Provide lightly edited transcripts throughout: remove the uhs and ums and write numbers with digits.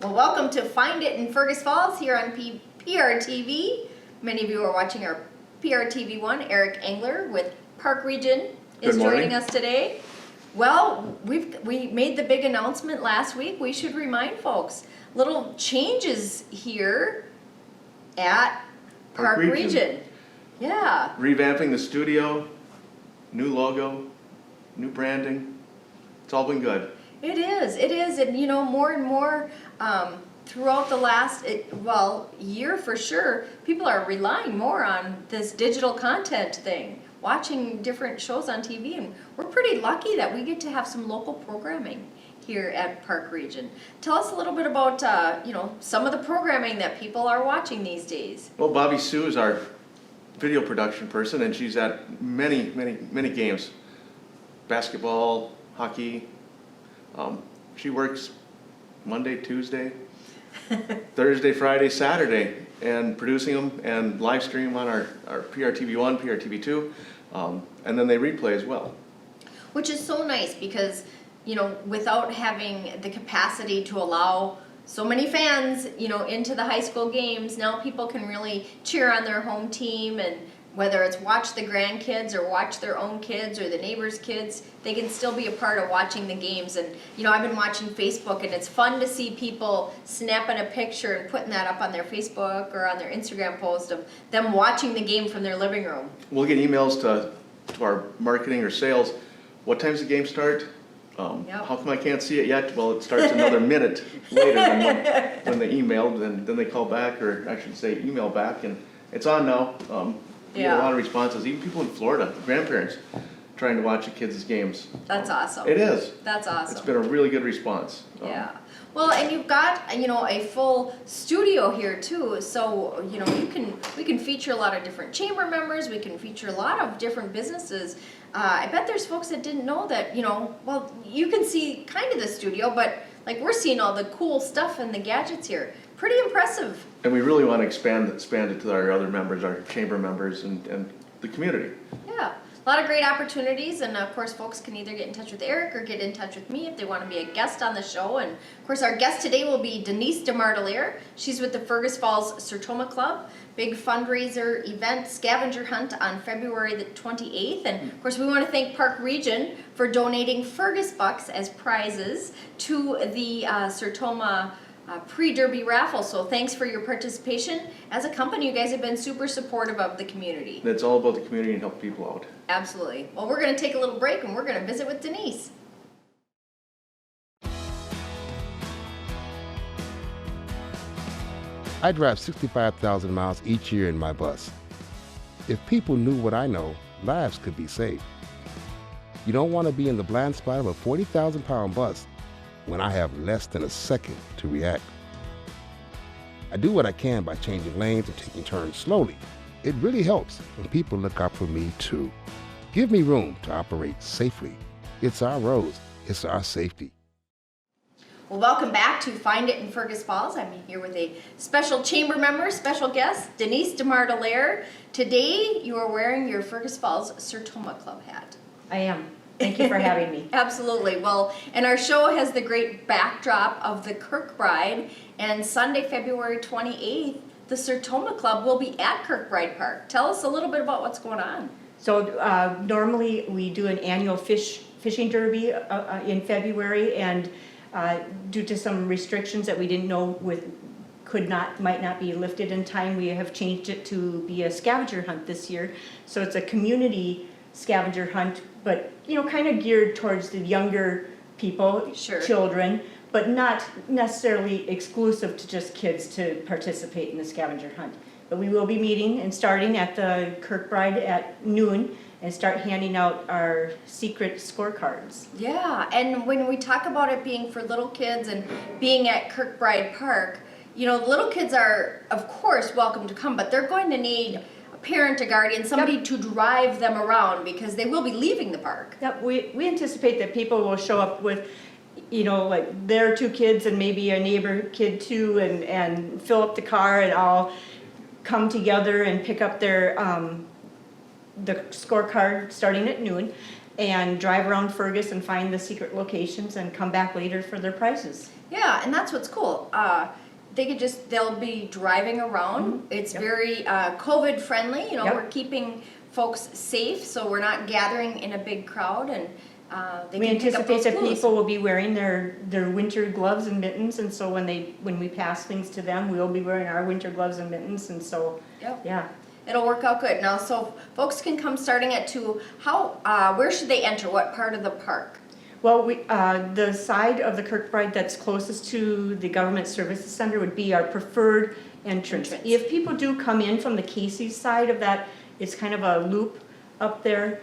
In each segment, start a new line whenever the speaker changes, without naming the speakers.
Well, welcome to Find It in Fergus Falls here on PRTV. Many of you are watching our PRTV1. Eric Engler with Park Region is joining us today. Well, we made the big announcement last week. We should remind folks, little changes here at Park Region. Yeah.
Revamping the studio, new logo, new branding. It's all been good.
It is, and you know, more and more throughout the last, year for sure, people are relying more on this digital content thing, watching different shows on TV, and we're pretty lucky that we get to have some local programming here at Park Region. Tell us a little bit about, some of the programming that people are watching these days.
Well, Bobby Sue is our video production person, and she's at many games. Basketball, hockey. She works Monday, Tuesday, Thursday, Friday, Saturday, and producing them and live stream on our PRTV1, PRTV2, and then they replay as well.
Which is so nice because, without having the capacity to allow so many fans, into the high school games, now people can really cheer on their home team, and whether it's watch the grandkids or watch their own kids or the neighbors' kids, they can still be a part of watching the games. And, I've been watching Facebook, and it's fun to see people snapping a picture and putting that up on their Facebook or on their Instagram post of them watching the game from their living room.
We'll get emails to our marketing or sales. What time's the game start? How come I can't see it yet? Well, it starts another minute later than when they emailed, and then they call back, or I should say email back, and it's on now. We get a lot of responses, even people in Florida, grandparents, trying to watch the kids' games.
That's awesome.
It is.
That's awesome.
It's been a really good response.
Yeah. Well, and you've got, a full studio here too, so, we can feature a lot of different chamber members, we can feature a lot of different businesses. I bet there's folks that didn't know that, you can see kind of the studio, but like we're seeing all the cool stuff and the gadgets here. Pretty impressive. And
we really want to expand it to our other members, our chamber members, and the community.
Yeah. A lot of great opportunities, and of course folks can either get in touch with Eric or get in touch with me if they want to be a guest on the show. And of course our guest today will be Denise Demartelaere. She's with the Fergus Falls Sertoma Club. Big fundraiser event, Scavenger Hunt on February the 28th. And of course we want to thank Park Region for donating Fergus bucks as prizes to the Sertoma pre-derby raffle. So thanks for your participation. As a company, you guys have been super supportive of the community.
It's all about the community and help people out.
Absolutely. Well, we're going to take a little break and we're going to visit with Denise.
I drive 65,000 miles each year in my bus. If people knew what I know, lives could be saved. You don't want to be in the blind spot of a 40,000-pound bus when I have less than a second to react. I do what I can by changing lanes and taking turns slowly. It really helps when people look out for me too. Give me room to operate safely. It's our roads, it's our safety.
Well, welcome back to Find It in Fergus Falls. I'm here with a special chamber member, special guest, Denise Demartelaere. Today you are wearing your Fergus Falls Sertoma Club hat.
I am. Thank you for having me.
Absolutely. Well, and our show has the great backdrop of the Kirkbride, and Sunday, February 28th, the Sertoma Club will be at Kirkbride Park. Tell us a little bit about what's going on.
So normally we do an annual fishing derby in February, and due to some restrictions that we didn't know might not be lifted in time, we have changed it to be a scavenger hunt this year. So it's a community scavenger hunt, but kind of geared towards the younger people,
Sure.
Children, but not necessarily exclusive to just kids to participate in the scavenger hunt. But we will be meeting and starting at the Kirkbride at noon and start handing out our secret scorecards.
Yeah, and when we talk about it being for little kids and being at Kirkbride Park, little kids are, of course, welcome to come, but they're going to need parent, a guardian, somebody to drive them around because they will be leaving the park.
Yep, we anticipate that people will show up with, like their two kids and maybe a neighbor kid too, and fill up the car and all come together and pick up their the scorecard starting at noon. and drive around Fergus and find the secret locations and come back later for their prizes.
Yeah, and that's what's cool. They'll be driving around. It's
Yep.
very COVID friendly. You know,
Yep.
we're keeping folks safe, so we're not gathering in a big crowd, and they
We
can pick up
anticipate
those
that
clues.
people will be wearing their winter gloves and mittens, and so when we pass things to them, we'll be wearing our winter gloves and mittens, and so,
Yep.
yeah.
It'll work out good. Now, so folks can come starting at 2. Where should they enter? What part of the park?
Well, the side of the Kirkbride that's closest to the Government Services Center would be our preferred entrance. If people do come in from the Casey's side of that, it's kind of a loop up there.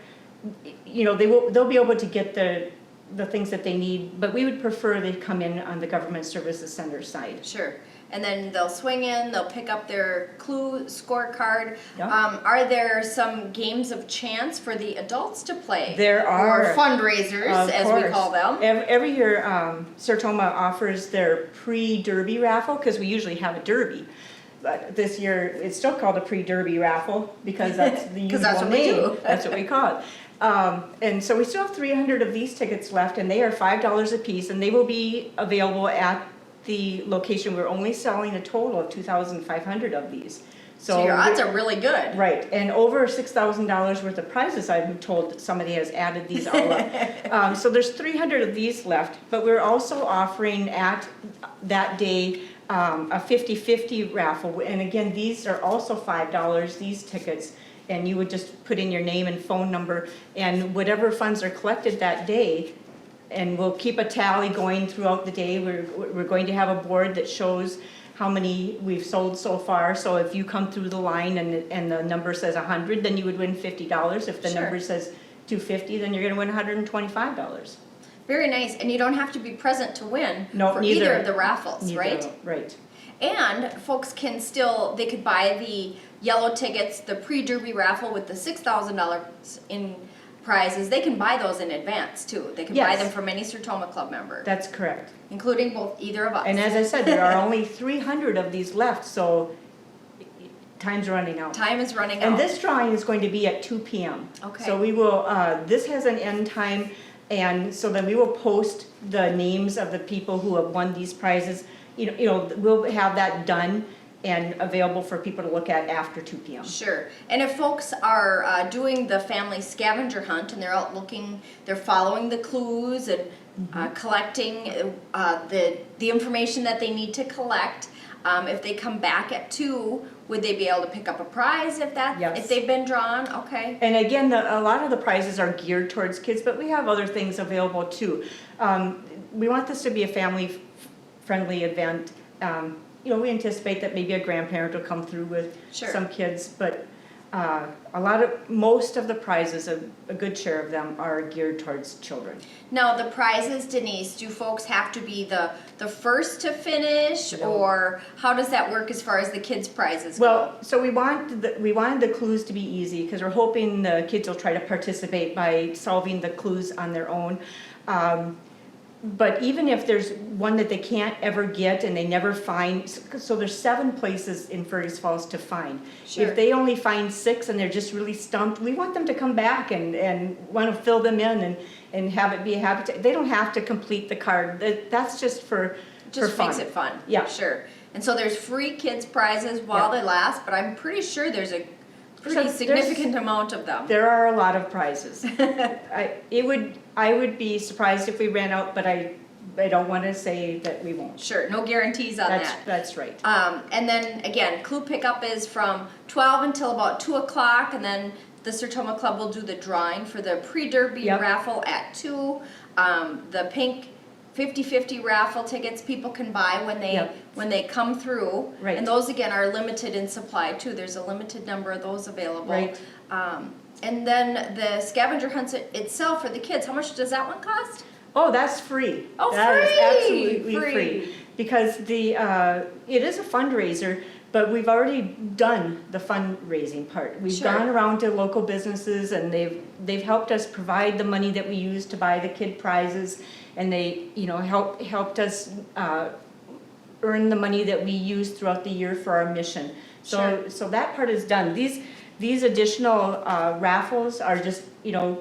You know, they'll be able to get the things that they need, but we would prefer they come in on the Government Services Center side.
Sure. And then they'll swing in, they'll pick up their clue scorecard.
Yeah.
Are there some games of chance for the adults to play?
There are.
Or fundraisers,
Of
as we
course.
call them.
Every year, Sertoma offers their pre-derby raffle, because we usually have a derby. But this year, it's still called a pre-derby raffle, because that's the
'Cause
usual
that's what we
name.
do.
That's what we call it. And so we still have 300 of these tickets left, and they are $5 a piece, and they will be available at the location. We're only selling a total of 2,500 of these.
So your odds are really good.
Right, and over $6,000 worth of prizes, I'm told that somebody has added these all up. So there's 300 of these left, but we're also offering at that day a 50-50 raffle. And again, these are also $5, these tickets, and you would just put in your name and phone number, and whatever funds are collected that day, and we'll keep a tally going throughout the day. We're going to have a board that shows how many we've sold so far. So if you come through the line and the number says 100, then you would win $50. If the
Sure.
number says 250, then you're gonna win $125.
Very nice. And you don't have to be present to win
No,
for
neither.
either of the raffles,
Neither-
right?
Right.
And folks can they could buy the yellow tickets, the pre-derby raffle with the $6,000 in prizes. They can buy those in advance too. They can buy
Yes.
them from any Sertoma Club member,
That's correct.
including either of us.
And as I said, there are only 300 of these left, so time's running out.
Time is running out.
And this drawing is going to be at 2 p.m.
Okay.
So we will, this has an end time, and so then we will post the names of the people who have won these prizes. You know, we'll have that done and available for people to look at after 2 p.m.
Sure. And if folks are doing the family scavenger hunt and they're out looking, they're following the clues and collecting the information that they need to collect, if they come back at 2, would they be able to pick up a prize
Yes.
if they've been drawn? Okay.
And again, a lot of the prizes are geared towards kids, but we have other things available too. We want this to be a family-friendly event. You know, we anticipate that maybe a grandparent will come through with
Sure.
some kids, but most of the prizes, a good share of them are geared towards children.
Now the prizes, Denise, do folks have to be the first to finish,
No.
or how does that work as far as the kids' prizes go?
Well, so we wanted the clues to be easy, because we're hoping the kids will try to participate by solving the clues on their own. But even if there's one that they can't ever get and they never find, so there's 7 places in Fergus Falls to find.
Sure.
If they only find 6 and they're just really stumped, we want them to come back and want to fill them in and have it be a habitat. They don't have to complete the card. That's just for
Just
fun.
makes it fun.
Yeah.
Sure. And so there's free kids prizes while
Yeah.
they last, but I'm pretty sure there's a pretty
there's-
significant amount of them.
There are a lot of prizes. I would be surprised if we ran out, but I don't want to say that we won't.
Sure, no guarantees on that.
That's right.
And then again, clue pickup is from 12 until about 2 o'clock, and then the Sertoma Club will do the drawing for the pre-derby
Yep.
raffle at 2. The pink 50-50 raffle tickets people can buy
Yep.
when they come through.
Right.
And those again are limited in supply too. There's a limited number of those available.
Right.
And then the scavenger hunt itself for the kids, how much does that one cost?
Oh, that's free.
Oh,
That is
free!
absolutely
Free.
free. Because it is a fundraiser, but we've already done the fundraising part. We've
Sure.
gone around to local businesses, and they've helped us provide the money that we use to buy the kid prizes, and they, you know, helped us earn the money that we use throughout the year for our mission.
Sure.
So that part is done. These additional raffles are just, you know,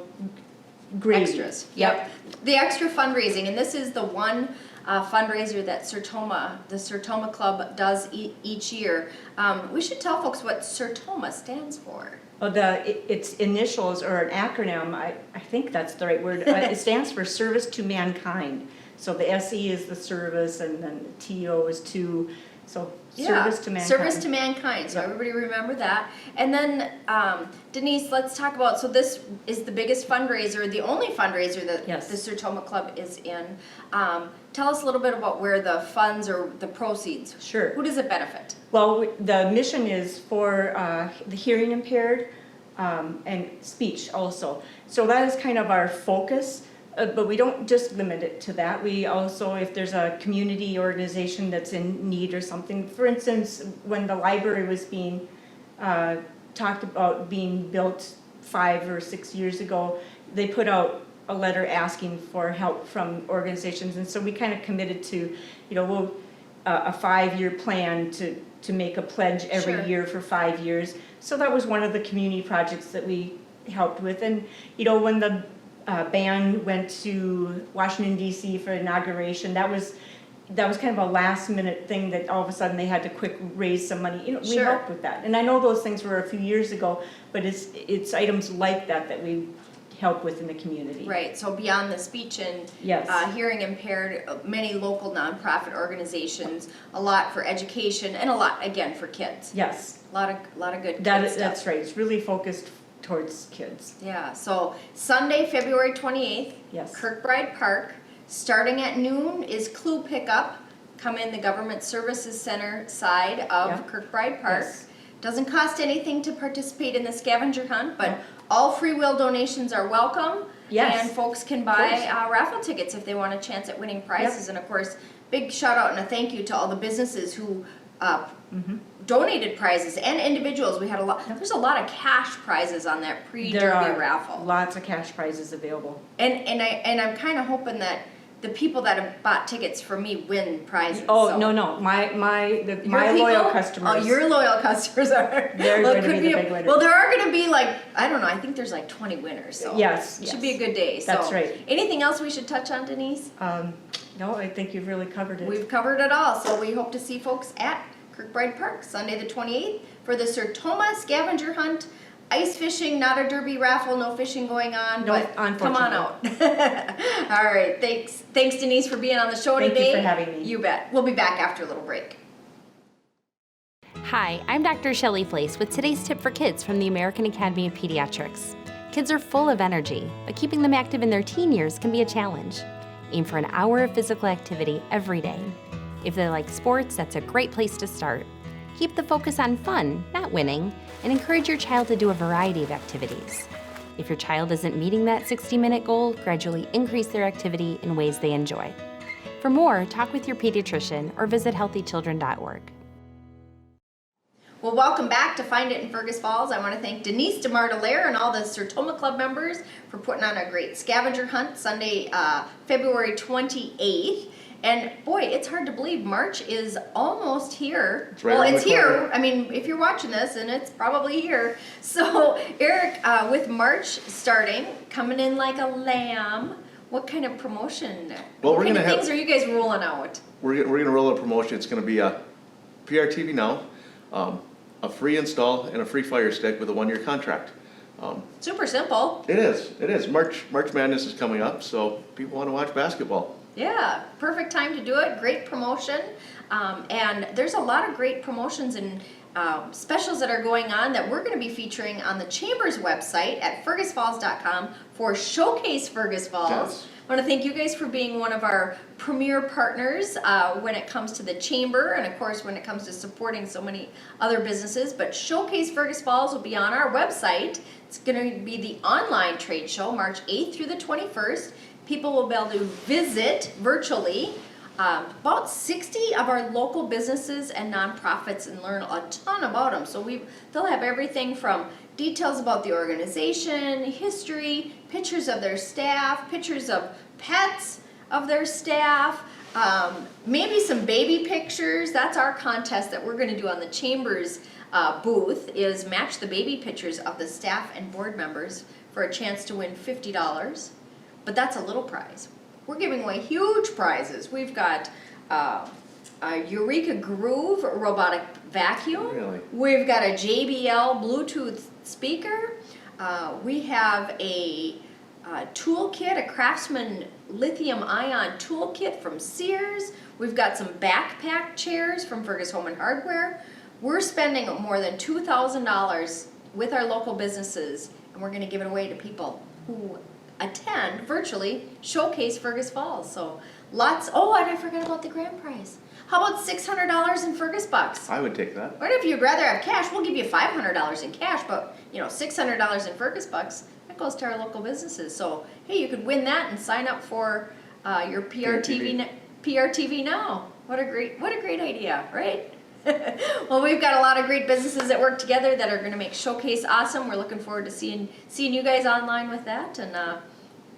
Gravy.
Extras. Yep. The extra fundraising, and this is the one fundraiser that the Sertoma Club does each year. We should tell folks what Sertoma stands for.
Oh, its initials or an acronym, I think that's the right word. It stands for Service to Mankind. So the SE is the service, and then the TO is to, so Service to Mankind.
Service to Mankind, so everybody remember that. And then, Denise, let's talk about, so this is the biggest fundraiser, the only fundraiser that the Sertoma Club is in. Tell us a little bit about where the funds or the proceeds.
Sure.
Who does it benefit?
Well, the mission is for the hearing impaired and speech also. So that is kind of our focus, but we don't just limit it to that. We also, if there's a community organization that's in need or something, for instance, when the library was being talked about being built 5 or 6 years ago, they put out a letter asking for help from organizations, and so we kind of committed to, a 5-year plan to make a pledge every year for 5 years. So that was one of the community projects that we helped with. And when the band went to Washington D.C. for inauguration, that was kind of a last minute thing that all of a sudden they had to quick raise some money. We helped with that. And I know those things were a few years ago, but it's items like that we help with in the community.
Right, so beyond the speech and hearing impaired, many local nonprofit organizations, a lot for education, and a lot, again, for kids.
Yes.
A lot of good kids stuff.
That's right, it's really focused towards kids.
Yeah, so Sunday, February 28th, Kirkbride Park, starting at noon is clue pickup. Come in the Government Services Center side of Kirkbride Park.
Yes.
Doesn't cost anything to participate in the scavenger hunt, but all free will donations are welcome.
Yes.
And folks can buy raffle tickets if they want a chance at winning prizes. And of course, big shout out and a thank you to all the businesses who donated prizes and individuals. We had a lot. There's a lot of cash prizes on that pre-derby raffle.
Lots of cash prizes available.
And I'm kind of hoping that the people that have bought tickets for me win prizes.
Oh,
so.
no, my loyal customers.
Oh, your loyal customers are.
They're going to be the big winners.
Well, there are going to be I don't know, I think there's 20 winners. So
yes.
It should be a good day.
That's
so,
right.
Anything else we should touch on, Denise?
No, I think you've really covered it.
We've covered it all. So we hope to see folks at Kirkbride Park Sunday the 28th for the Sertoma Scavenger Hunt. Ice fishing, not a derby raffle, no fishing going on, but come on out. All right, thanks Denise for being on the show today.
Thank you for having me.
You bet. We'll be back after a little break.
Hi, I'm Dr. Shelley Flace with today's tip for kids from the American Academy of Pediatrics. Kids are full of energy, but keeping them active in their teen years can be a challenge. Aim for an hour of physical activity every day. If they like sports, that's a great place to start. Keep the focus on fun, not winning, and encourage your child to do a variety of activities. If your child isn't meeting that 60-minute goal, gradually increase their activity in ways they enjoy. For more, talk with your pediatrician or visit healthychildren.org.
Well, welcome back to Find It in Fergus Falls. I want to thank Denise Demartelaere and all the Sertoma Club members for putting on a great scavenger hunt Sunday, February 28th. And boy, it's hard to believe March is almost here.
It's right around
it's
the
here.
corner.
I mean, if you're watching this, and it's probably here. So, Eric, with March starting, coming in like a lamb, what kind of promotion?
Well,
what kind of things are you guys rolling out?
We're going to roll a promotion. It's going to be a PRTV Now, a free install, and a free Fire Stick with a 1-year contract.
Super simple.
It is. March Madness is coming up, so people want to watch basketball.
Yeah, perfect time to do it. Great promotion. And there's a lot of great promotions and specials that are going on that we're going to be featuring on the Chamber's website at fergusfalls.com for Showcase Fergus Falls.
Yes.
I want to thank you guys for being one of our premier partners when it comes to the Chamber and, of course, when it comes to supporting so many other businesses. But Showcase Fergus Falls will be on our website. It's going to be the online trade show, March 8th through the 21st. People will be able to visit virtually about 60 of our local businesses and nonprofits and learn a ton about them. So they'll have everything from details about the organization, history, pictures of their staff, pictures of pets of their staff, maybe some baby pictures. That's our contest that we're going to do on the Chamber's booth, is match the baby pictures of the staff and board members for a chance to win $50. but that's a little prize. We're giving away huge prizes. We've got a Eureka Groove robotic vacuum.
Really?
We've got a JBL Bluetooth speaker. We have a toolkit, a Craftsman lithium-ion toolkit from Sears. We've got some backpack chairs from Fergus Home and Hardware. We're spending more than $2,000 with our local businesses, and we're going to give it away to people who attend virtually Showcase Fergus Falls. So lots. Oh, and I forgot about the grand prize. How about $600 in Fergus bucks?
I would take that.
Or if you'd rather have cash, we'll give you $500 in cash, but $600 in Fergus bucks, that goes to our local businesses. So hey, you could win that and sign up for your PRTV now. What a great idea, right? Well, we've got a lot of great businesses that work together that are going to make Showcase awesome. We're looking forward to seeing you guys online with that, and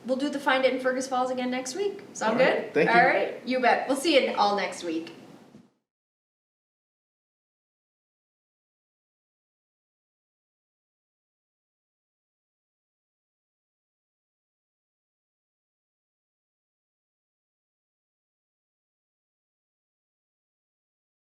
we'll do the Find It in Fergus Falls again next week. Sound
All right,
good?
thank you.
All right, you bet. We'll see you all next week.